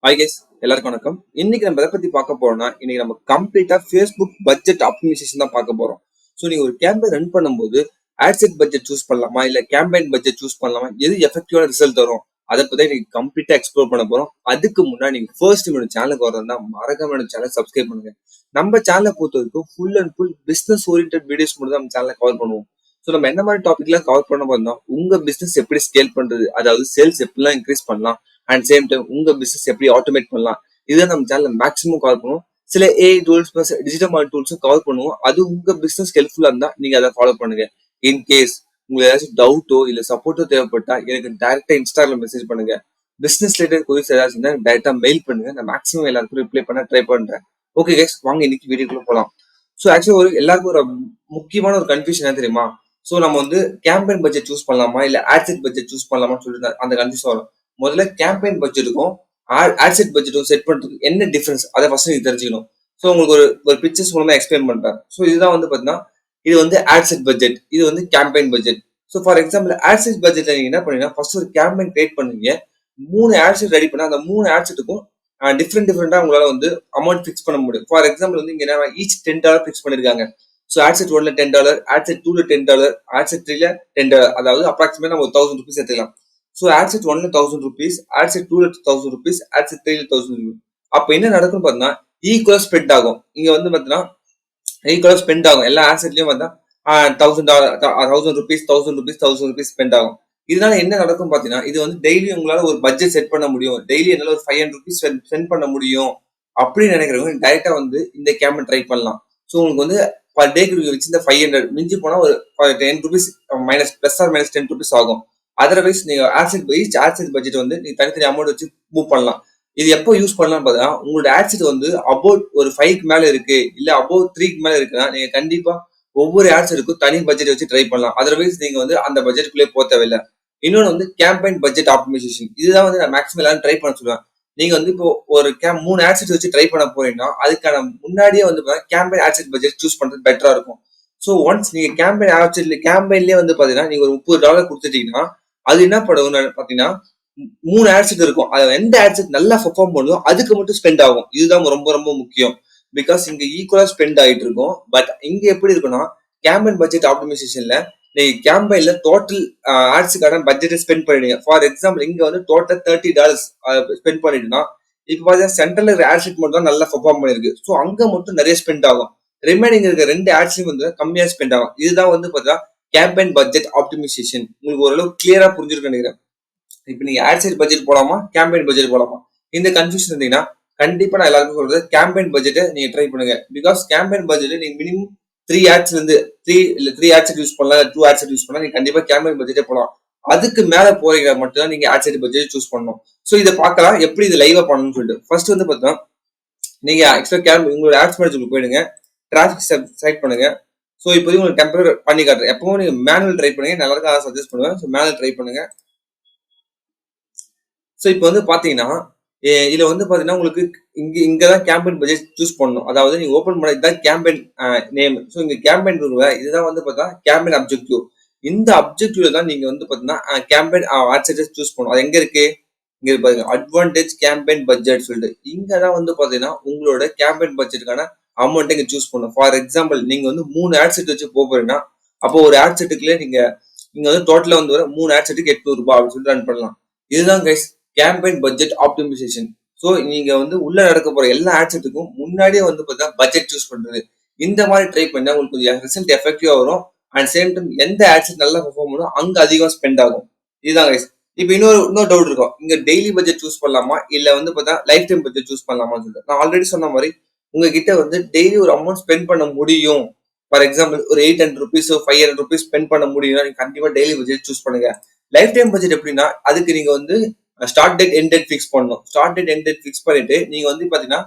Hi guys, எல்லாருக்கும் வணக்கம். இன்னைக்கு நம்ம எதை பத்தி பார்க்க போறோம்னா, இன்னைக்கு நம்ம கம்ப்ளீட்டா ஃபேஸ்புக் பட்ஜெட் ஆப்டிமைசேஷன் தான் பார்க்க போறோம். ஸோ நீங்க ஒரு கேம்பெயின் ரன் பண்ணும்போது ஆட்செட் பட்ஜெட் சூஸ் பண்ணலாமா, இல்ல கேம்பெயின் பட்ஜெட் சூஸ் பண்ணலாமா, எது எஃபெக்டிவான ரிசல்ட் தரும், அதை பத்தி நீங்க கம்ப்ளீட்டா எக்ஸ்ப்ளோர் பண்ண போறோம். அதுக்கு முன்னாடி நீங்க ஃபர்ஸ்ட் என்னோட சேனலுக்கு வரணும்னா மறக்காம என்னோட சேனல் சப்ஸ்கிரைப் பண்ணுங்க. நம்ம சேனலை பொறுத்த வரைக்கும் full and full business oriented videos மட்டும் தான் நம்ம சேனலை கவர் பண்ணுவோம். ஸோ நம்ம என்ன மாதிரி டாபிக்லாம் கவர் பண்ண போறோம்னா, உங்க பிசினஸ் எப்படி ஸ்கேல் பண்றது, அதாவது சேல்ஸ் எப்படிலாம் இன்க்ரீஸ் பண்ணலாம், அண்ட் சேம் டைம் உங்க பிசினஸ் எப்படி ஆட்டோமேட் பண்ணலாம், இதை நம்ம சேனல்ல மேக்ஸிமம் கவர் பண்ணுவோம். சில AI tools plus digital marketing டூல்ஸும் கவர் பண்ணுவோம். அது உங்க பிசினஸ் ஹெல்ப்ஃபுல்லா இருந்தா நீங்க அதை ஃபாலோ பண்ணுங்க. இன் கேஸ் உங்களுக்கு ஏதாச்சும் டவுட்டோ இல்ல சப்போர்ட்டோ தேவைப்பட்டா எனக்கு டைரக்டா இன்ஸ்டாகிராம்ல மெசேஜ் பண்ணுங்க. பிசினஸ் ரிலேட்டட் கொரிஸ் ஏதாச்சும் டைரக்டா மெயில் பண்ணுங்க. நான் மேக்ஸிமம் எல்லாருக்கும் ரிப்ளை பண்ண ட்ரை பண்றேன். ஓகே கைஸ், வாங்க இன்னைக்கு வீடியோக்குள்ள போலாம். ஸோ ஆக்சுவலி எல்லாருக்கும் ஒரு முக்கியமான ஒரு கன்ஃபியூஷன் என்ன தெரியுமா? ஸோ நம்ம கேம்பெயின் பட்ஜெட் சூஸ் பண்ணலாமா இல்ல ஆட்செட் பட்ஜெட் சூஸ் பண்ணலாமான்னு சொல்லிட்டு அந்த கன்ஃபியூஷன் வரும். முதல்ல கேம்பெயின் பட்ஜெட்டுக்கும் ஆட்செட் பட்ஜெட்டும் செட் பண்றதுக்கு என்ன டிஃபரன்ஸ், அதை ஃபர்ஸ்ட் நீங்க தெரிஞ்சுக்கணும். ஸோ உங்களுக்கு ஒரு பிக்சர்ஸ் மூலமா எக்ஸ்பிளைன் பண்றேன். ஸோ இதுதான் பாத்தீங்கன்னா, இது ஆட்செட் பட்ஜெட், இது campaign budget. So for example ad set பட்ஜெட்ல நீங்க என்ன பண்ணீங்கன்னா, ஃபர்ஸ்ட் ஒரு கேம்பெயின் கிரியேட் பண்ணுவீங்க. 3 ஆட்செட் ரெடி பண்ணா அந்த 3 ஆட்செட்டுக்கும் டிஃப்ரெண்டா உங்களால அமௌண்ட் ஃபிக்ஸ் பண்ண முடியும். ஃபார் எக்ஸாம்பிள் இங்க ஈச் $10 ஃபிக்ஸ் பண்ணிருக்காங்க. ஸோ ஆட்செட் 1ல $10, ஆட்செட் 2ல $10, ஆட்செட் 3ல $10, அதாவது அப்ராக்சிமேட்டா நம்ம 1000 rupees எடுத்துக்கலாம். ஸோ ஆட்செட் 1ல 1000 rupees, ஆட்செட் 2ல 1000 rupees, ஆட்செட் 3ல 1000 rupees. அப்ப என்ன நடக்கும் பாத்தீங்கன்னா, ஈக்குவலா ஸ்ப்ரெட் ஆகும். இங்க பாத்தீங்கன்னா ஈக்குவலா ஸ்பெண்ட் ஆகும். எல்லா ஆட்செட்லயும் பார்த்தா $1000, 1000 rupees ஸ்பெண்ட் ஆகும். இதனால என்ன நடக்கும் பாத்தீங்கன்னா, இது டெய்லி உங்களால ஒரு பட்ஜெட் செட் பண்ண முடியும். டெய்லி என்னால ஒரு 500 rupees ஸ்பெண்ட் பண்ண முடியும் அப்படின்னு நினைக்கிறவங்க டைரக்டா இந்த கேம்பெயின் ட்ரை பண்ணலாம். ஸோ உங்களுக்கு பர் டேக்கு வச்சு இந்த 500 மிஞ்சி போனா ஒரு 10 rupees minus plus or minus 10 rupees ஆகும். அதர்வைஸ் நீங்க ஆட்செட் பட்ஜெட் நீங்க தனித்தனி அமௌண்ட் வச்சு மூவ் பண்ணலாம். இது எப்போ யூஸ் பண்ணலாம் பார்த்தீங்கன்னா, உங்களோட ஆட்செட் அபவுட் ஒரு 5க்கு மேல இருக்கு இல்ல அபவுட் 3க்கு மேல இருக்குன்னா நீங்க கண்டிப்பா ஒவ்வொரு ஆட்செட்டுக்கும் தனி பட்ஜெட் வச்சு ட்ரை பண்ணலாம். அதர்வைஸ் நீங்க அந்த பட்ஜெட்டுக்குள்ளே போக தேவையில்லை. இன்னொன்று கேம்பெயின் பட்ஜெட் ஆப்டிமைசேஷன். இதுதான் நான் மேக்ஸிமம் எல்லாரும் ட்ரை பண்ண சொல்லுவேன். நீங்க இப்போ ஒரு 3 ஆட்செட் வச்சு ட்ரை பண்ண போறீங்கன்னா அதுக்கான முன்னாடியே கேம்பெயின் ஆட்செட் பட்ஜெட் சூஸ் பண்றது பெட்டரா இருக்கும். ஸோ ஒன்ஸ் நீங்க கேம்பெயின்லயே பாத்தீங்கன்னா நீங்க ஒரு $30 கொடுத்துட்டீங்கன்னா அது என்ன பண்ணுவோம் பாத்தீங்கன்னா 3 ஆட்செட் இருக்கும். அது எந்த ஆட்செட் நல்லா பெர்ஃபார்ம் பண்ணுதோ அதுக்கு மட்டும் ஸ்பெண்ட் ஆகும். இதுதான் ரொம்ப ரொம்ப முக்கியம். பிகாஸ் இங்க ஈக்குவலா ஸ்பெண்ட் ஆகிட்டு இருக்கும். பட் இங்க எப்படி இருக்குன்னா, கேம்பெயின் பட்ஜெட் ஆப்டிமைசேஷன்ல நீங்க கேம்பெயின்ல டோட்டல் ஆட்ஸுக்கான பட்ஜெட்டை ஸ்பெண்ட் பண்ணிடுங்க. ஃபார் எக்ஸாம்பிள் இங்க டோட்டல் $30 ஸ்பெண்ட் பண்ணிட்டுனா, இப்ப பாத்தீங்கன்னா சென்ட்ரல் ஆட்செட் மட்டும் தான் நல்லா பெர்ஃபார்ம் பண்ணிருக்கு. ஸோ அங்க மட்டும் நிறைய ஸ்பெண்ட் ஆகும். ரிமைனிங் இருக்க 2 ஆட்ஸ்லயும் கம்மியா ஸ்பெண்ட் ஆகும். இதுதான் பாத்தீங்கன்னா கேம்பெயின் பட்ஜெட் ஆப்டிமைசேஷன். உங்களுக்கு ஓரளவு கிளியரா புரிஞ்சிருக்குன்னு நினைக்கிறேன். இப்ப நீங்க ஆட்செட் பட்ஜெட் போலாமா கேம்பெயின் பட்ஜெட் போலாமா, இந்த கன்ஃபியூஷன் இருந்தீங்கன்னா கண்டிப்பா நான் எல்லாருக்கும் சொல்றது கேம்பெயின் பட்ஜெட்டை நீங்க ட்ரை பண்ணுங்க. பிகாஸ் கேம்பெயின் பட்ஜெட் நீங்க மினிமம் 3 ஆட்செட் யூஸ் பண்ணலாம், 2 ஆட்செட் யூஸ் பண்ணலாம். நீங்க கண்டிப்பா கேம்பெயின் பட்ஜெட்டே போலாம். அதுக்கு மேல போறீங்க மட்டும் தான் நீங்க ஆட்செட் பட்ஜெட் சூஸ் பண்ணணும். சோ இதை பார்க்கலாம் எப்படி இது லைவா பண்ணணும்னு சொல்லிட்டு. ஃபர்ஸ்ட் பாத்தீங்கன்னா, நீங்க ஆக்சுவலா உங்களோட ஆட்ஸ் மேனேஜருக்கு போயிடுங்க, டிராஃபிக் செலக்ட் பண்ணுங்க. ஸோ இப்போதைக்கு உங்களுக்கு டெம்பரரி பண்ணி காட்டுறேன். எப்பவும் நீங்க மேனுவல் ட்ரை பண்ணுங்க, நல்லா இருக்கும் அதை சஜஸ்ட் பண்ணுவேன். ஸோ மேனுவல் ட்ரை பண்ணுங்க. ஸோ இப்போ பாத்தீங்கன்னா, இதுல பாத்தீங்கன்னா உங்களுக்கு இங்கதான் கேம்பெயின் பட்ஜெட் சூஸ் பண்ணணும். அதாவது நீங்க ஓபன் பண்ண இதுதான் கேம்பெயின் நேம். ஸோ இங்க கேம்பெயின் இருக்குல்ல, இதுதான் பார்த்தா கேம்பெயின் அப்ஜெக்டிவ். இந்த அப்ஜெக்டிவ்ல தான் நீங்க பாத்தீங்கன்னா கேம்பெயின் ஆட்செட்டை சூஸ் பண்ணணும். அது எங்க இருக்கு? இங்க பாருங்க, அட்வான்டேஜ் கேம்பெயின் பட்ஜெட் சொல்லிட்டு. இங்கதான் பாத்தீங்கன்னா உங்களோட கேம்பெயின் பட்ஜெட்டுக்கான அமௌண்ட் இங்க சூஸ் பண்ணணும். ஃபார் எக்ஸாம்பிள் நீங்க 3 ஆட்செட் வச்சு போறீங்கன்னா, அப்போ ஒரு ஆட்செட்டுக்குள்ளே நீங்க டோட்டலா வர 3 ஆட்செட்டுக்கு $800 அப்படின்னு சொல்லிட்டு ரன் பண்ணலாம். இதுதான் guys campaign budget optimisation. So நீங்க உள்ள நடக்க போற எல்லா ஆட்செட்டுக்கும் முன்னாடியே பார்த்தா பட்ஜெட் சூஸ் பண்றது. இந்த மாதிரி ட்ரை பண்ணா உங்களுக்கு ரிசல்ட் எஃபெக்டிவா வரும். அண்ட் சேம் டைம் எந்த ஆட்செட் நல்லா பெர்ஃபார்ம் பண்ணும் அங்க அதிகம் ஸ்பெண்ட் ஆகும். இதுதான் கைஸ். இப்போ இன்னொரு டவுட் இருக்கும், இங்க டெய்லி பட்ஜெட் சூஸ் பண்ணலாமா இல்ல பார்த்தா லைஃப் டைம் பட்ஜெட் சூஸ் பண்ணலாமான்னு சொல்லிட்டு. நான் ஆல்ரெடி சொன்ன மாதிரி உங்ககிட்ட டெய்லி ஒரு அமௌண்ட் ஸ்பெண்ட் பண்ண முடியும். ஃபார் எக்ஸாம்பிள் ஒரு 800 rupees 500 rupees ஸ்பெண்ட் பண்ண முடியும்னா நீங்க கண்டிப்பா டெய்லி பட்ஜெட் சூஸ் பண்ணுங்க. லைஃப் டைம் பட்ஜெட் எப்படின்னா, அதுக்கு நீங்க start date end date fix பண்ணணும். Start date end date fix பண்ணிட்டு நீங்க பாத்தீங்கன்னா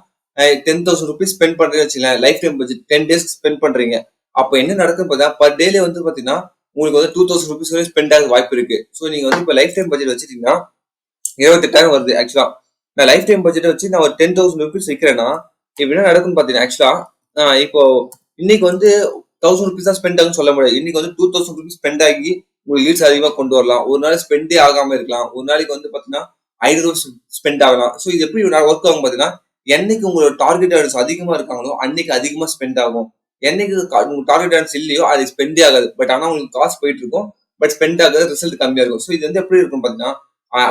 10,000 rupees ஸ்பெண்ட் பண்றீங்கன்னு வச்சுக்கலாம். Lifetime budget 10 days spend பண்றீங்க. அப்ப என்ன நடக்கும் பார்த்தா பர் டேல பாத்தீங்கன்னா உங்களுக்கு 2,000 rupees வரை ஸ்பெண்ட் ஆக வாய்ப்பு இருக்கு. ஸோ நீங்க இப்ப லைஃப் டைம் பட்ஜெட் வச்சுட்டீங்கன்னா 28,000 வருது. ஆக்சுவலா நான் லைஃப் டைம் பட்ஜெட் வச்சு நான் ஒரு 10,000 rupees வைக்கிறேன்னா இப்ப என்ன நடக்கும்னு பாத்தீங்கன்னா, ஆக்சுவலா இப்போ இன்னைக்கு 1,000 rupees தான் ஸ்பெண்ட் ஆகுன்னு சொல்ல முடியாது. இன்னைக்கு 2,000 rupees ஸ்பெண்ட் ஆகி உங்களுக்கு லீட்ஸ் அதிகமா கொண்டு வரலாம். ஒரு நாள் ஸ்பெண்டே ஆகாம இருக்கலாம். ஒரு நாளைக்கு பாத்தீங்கன்னா ரூ. 500 ஸ்பெண்ட் ஆகலாம். ஸோ இது எப்படி ஒர்க் ஆகும் பார்த்தீங்கன்னா, என்னைக்கு உங்களோட டார்கெட் ஆர்டர்ஸ் அதிகமா இருக்காங்களோ அன்னைக்கு அதிகமா ஸ்பெண்ட் ஆகும். என்னைக்கு டார்கெட் ஆர்டர்ஸ் இல்லையோ அது ஸ்பெண்டே ஆகாது. பட் ஆனா உங்களுக்கு காசு போயிட்டு இருக்கும். பட் ஸ்பெண்ட் ஆகாது, ரிசல்ட் கம்மியா இருக்கும். ஸோ இது வந்து எப்படி இருக்கும் பார்த்தீங்கன்னா,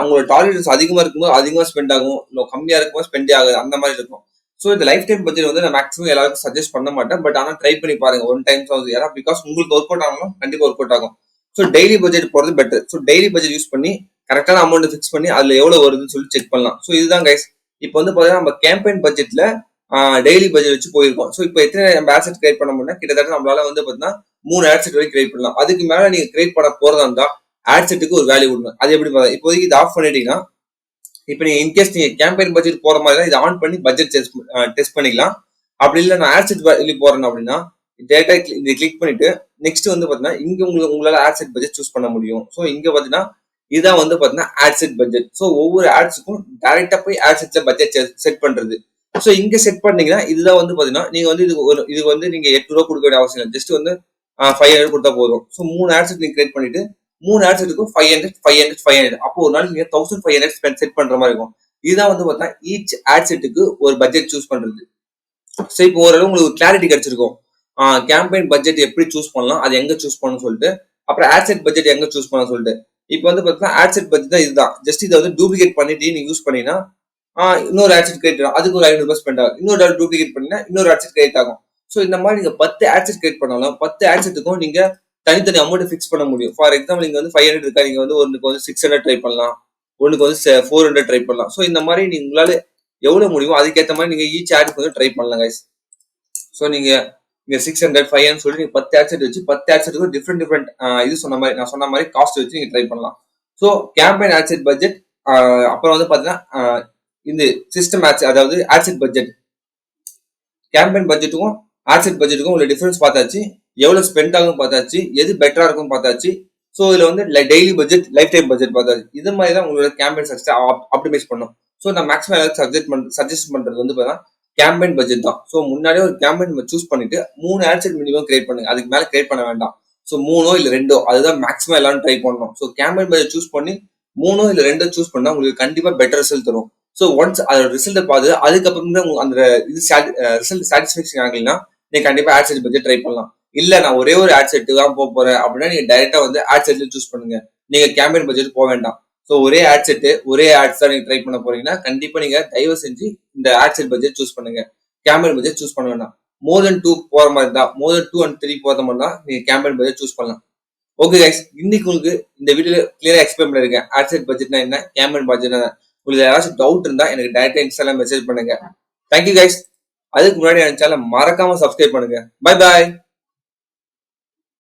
உங்களோட டார்கெட்ஸ் அதிகமா இருக்கும்போது அதிகமா ஸ்பெண்ட் ஆகும், இல்லை கம்மியா இருக்கும்போது ஸ்பெண்டே ஆகாது, அந்த மாதிரி இருக்கும். ஸோ இந்த லைஃப் டைம் பட்ஜெட் வந்து நான் மேக்ஸிமம் எல்லாருக்கும் சஜஸ்ட் பண்ண மாட்டேன். பட் ஆனால் ட்ரை பண்ணி பாருங்க ஒன் டைம்ஸ் ஆகுது. ஏன்னா பிகாஸ் உங்களுக்கு ஒர்க் அவுட் ஆகணும், கண்டிப்பா ஒர்க் அவுட் ஆகும். ஸோ டெய்லி பட்ஜெட் போறது better. So daily budget use பண்ணி கரெக்டான அமௌண்ட் ஃபிக்ஸ் பண்ணி அதுல எவ்வளவு வருதுன்னு சொல்லி செக் பண்ணலாம். ஸோ இதுதான் கைஸ். இப்போ வந்து பாத்தீங்கன்னா நம்ம கேம்பெயின் பட்ஜெட்ல டெய்லி பட்ஜெட் வச்சு போயிருக்கோம். ஸோ இப்போ எத்தனை நம்ம ஆட்செட் கிரியேட் பண்ண முடியும், கிட்டத்தட்ட நம்மளால வந்து பாத்தீங்கன்னா 3 ஆட்செட் வரைக்கும் கிரியேட் பண்ணலாம். அதுக்கு மேல நீங்க கிரியேட் பண்ண போறதா இருந்தா ஆட்செட்டுக்கு ஒரு வேல்யூ கொடுங்க. அது எப்படி பார்த்தா இப்போதைக்கு இது ஆஃப் பண்ணிட்டீங்கன்னா, இப்போ நீங்க இன்கேஸ் நீங்க கேம்பெயின் பட்ஜெட் போற மாதிரி தான் இதை ஆன் பண்ணி பட்ஜெட் டெஸ்ட் பண்ணிக்கலாம். அப்படி இல்லை நான் ஆட்செட் வேல்யூ போறேன் அப்படின்னா டேட்டா இதை கிளிக் பண்ணிட்டு நெக்ஸ்ட் வந்து பாத்தீங்கன்னா இங்க உங்களால ஆட்செட் பட்ஜெட் சூஸ் பண்ண முடியும். ஸோ இங்க பாத்தீங்கன்னா இதான் வந்து பாத்தீங்கன்னா ஆட்செட் பட்ஜெட். ஸோ ஒவ்வொரு ஆட்ஸுக்கும் டைரக்டா போய் ஆட்செட்ல பட்ஜெட் செட் பண்றது. ஸோ இங்க செட் பண்ணீங்கன்னா இதுதான் வந்து பாத்தீங்கன்னா நீங்க வந்து இது வந்து நீங்க 8 ரூபா கொடுக்க வேண்டிய அவசியம் இல்லை. ஜஸ்ட் வந்து 500 கொடுத்தா போதும். ஸோ 3 ஆட்செட் நீங்க கிரியேட் பண்ணிட்டு 3 ஆட்செட்டுக்கும் 500 அப்போ ஒரு நாள் நீங்க 1500 செட் பண்ற மாதிரி இருக்கும். இதுதான் வந்து பாத்தீங்கன்னா ஈச் ஆட்செட்டுக்கு ஒரு பட்ஜெட் சூஸ் பண்றது. ஸோ இப்போ ஓரளவு உங்களுக்கு கிளாரிட்டி கிடைச்சிருக்கும். கேம்பெயின் பட்ஜெட் எப்படி சூஸ் பண்ணலாம், அது எங்க சூஸ் பண்ணணும் சொல்லிட்டு, அப்புறம் ஆட்செட் பட்ஜெட் எங்க சூஸ் பண்ண சொல்லிட்டு. இப்போ வந்து பாத்தீங்கன்னா ஆட்செட் பட்ஜெட் தான் இதுதான். ஜஸ்ட் இதை வந்து டூப்ளிகேட் பண்ணிட்டு நீங்க யூஸ் பண்ணீங்கன்னா இன்னொரு ஆட்செட் கிரியேட் ஆகும். அதுக்கு ஒரு 500 ஸ்பெண்ட் ஆகும். இன்னொரு டூப்ளிகேட் பண்ணீங்கன்னா இன்னொரு ஆட்செட் கிரியேட் ஆகும். ஸோ இந்த மாதிரி நீங்க 10 ஆட்செட் கிரியேட் பண்ணாலும் 10 ஆட்செட்டுக்கும் நீங்க தனித்தனி அமௌண்ட் ஃபிக்ஸ் பண்ண முடியும். ஃபார் எக்ஸாம்பிள் நீங்க வந்து 500 இருக்கா, நீங்க வந்து ஒன்றுக்கு வந்து 600 ட்ரை பண்ணலாம், ஒன்றுக்கு வந்து 400 ட்ரை பண்ணலாம். ஸோ இந்த மாதிரி நீங்க உங்களால எவ்வளவு முடியுமோ அதுக்கேற்ற மாதிரி நீங்க ஈச் ஆட்க்கு வந்து ட்ரை பண்ணலாம் கைஸ். ஸோ நீங்க 600 500 சொல்லி நீங்க 10 ஆட்செட் வச்சு 10 ஆட்செட்டுக்கும் டிஃப்ரெண்ட் இது சொன்ன மாதிரி நான் சொன்ன மாதிரி காஸ்ட் வச்சு நீங்க ட்ரை பண்ணலாம். ஸோ கேம்பெயின் ஆட்செட் பட்ஜெட், அப்புறம் வந்து பாத்தீங்கன்னா இந்த சிஸ்டம் ஆட்ஸ், அதாவது ஆட்செட் பட்ஜெட், கேம்பெயின் பட்ஜெட்டுக்கும் ஆட்செட் பட்ஜெட்டுக்கும் உள்ள டிஃபரன்ஸ் பார்த்தாச்சு, எவ்வளவு ஸ்பெண்ட் ஆகும் பார்த்தாச்சு, எது பெட்டரா இருக்கும் பார்த்தாச்சு. ஸோ இதுல வந்து daily budget, life time budget பார்த்தாச்சு. இது மாதிரி தான் உங்களோட கேம்பெயின் சக்ஸஸ் ஆப்டிமைஸ் பண்ணும். ஸோ நான் மேக்ஸிமம் எல்லாருக்கும் சஜஸ்ட் பண்றது வந்து பார்த்தீங்கன்னா கேம்பெயின் பட்ஜெட் தான். ஸோ முன்னாடியே ஒரு கேம்பெயின் சூஸ் பண்ணிட்டு 3 ஆட்செட் மினிமம் கிரியேட் பண்ணுங்க. அதுக்கு மேல கிரியேட் பண்ண வேண்டாம். ஸோ 3 இல்ல 2 அதுதான் மேக்ஸிமம் எல்லாரும் ட்ரை பண்ணணும். ஸோ கேம்பெயின் பட்ஜெட் சூஸ் பண்ணி 3 இல்ல 2 சூஸ் பண்ணா உங்களுக்கு கண்டிப்பா பெட்டர் ரிசல்ட் தரும். ஸோ ஒன்ஸ் அதோட ரிசல்ட் பார்த்து அதுக்கப்புறம் தான் அந்த இது ரிசல்ட் சாட்டிஸ்ஃபேக்ஷன் ஆகலைன்னா நீங்க கண்டிப்பா ஆட்செட் பட்ஜெட் ட்ரை பண்ணலாம். இல்ல நான் ஒரே ஒரு ஆட்செட் தான் போறேன் அப்படின்னா நீங்க டைரக்டா வந்து ஆட்செட்ல சூஸ் பண்ணுங்க. நீங்க கேம்பெயின் பட்ஜெட் போக வேண்டாம். ஸோ ஒரே ஆட்செட் ஒரே ஆட்ஸ் தான் நீங்க ட்ரை பண்ண போறீங்கன்னா கண்டிப்பா நீங்க தயவு செஞ்சு இந்த ஆட்செட் பட்ஜெட் சூஸ் பண்ணுங்க. கேம்பெயின் பட்ஜெட் சூஸ் பண்ண வேண்டாம். மோர் தென் 2 போற மாதிரி தான், மோர் தென் 2 and 3 போற மாதிரி தான் நீங்க கேம்பெயின் பட்ஜெட் சூஸ் பண்ணலாம். ஓகே கைஸ், இன்னைக்கு உங்களுக்கு இந்த வீடியோல கிளியரா எக்ஸ்பிளைன் பண்ணிருக்கேன். ஆட்செட் பட்ஜெட்னா என்ன, கேம்பெயின் பட்ஜெட் என்ன. உங்களுக்கு யாராச்சும் டவுட் இருந்தா எனக்கு டைரக்டா இன்ஸ்டால மெசேஜ் பண்ணுங்க. Thank you guys. அதுக்கு முன்னாடி என் சேனலை மறக்காம சப்ஸ்கிரைப் பண்ணுங்க. Bye bye.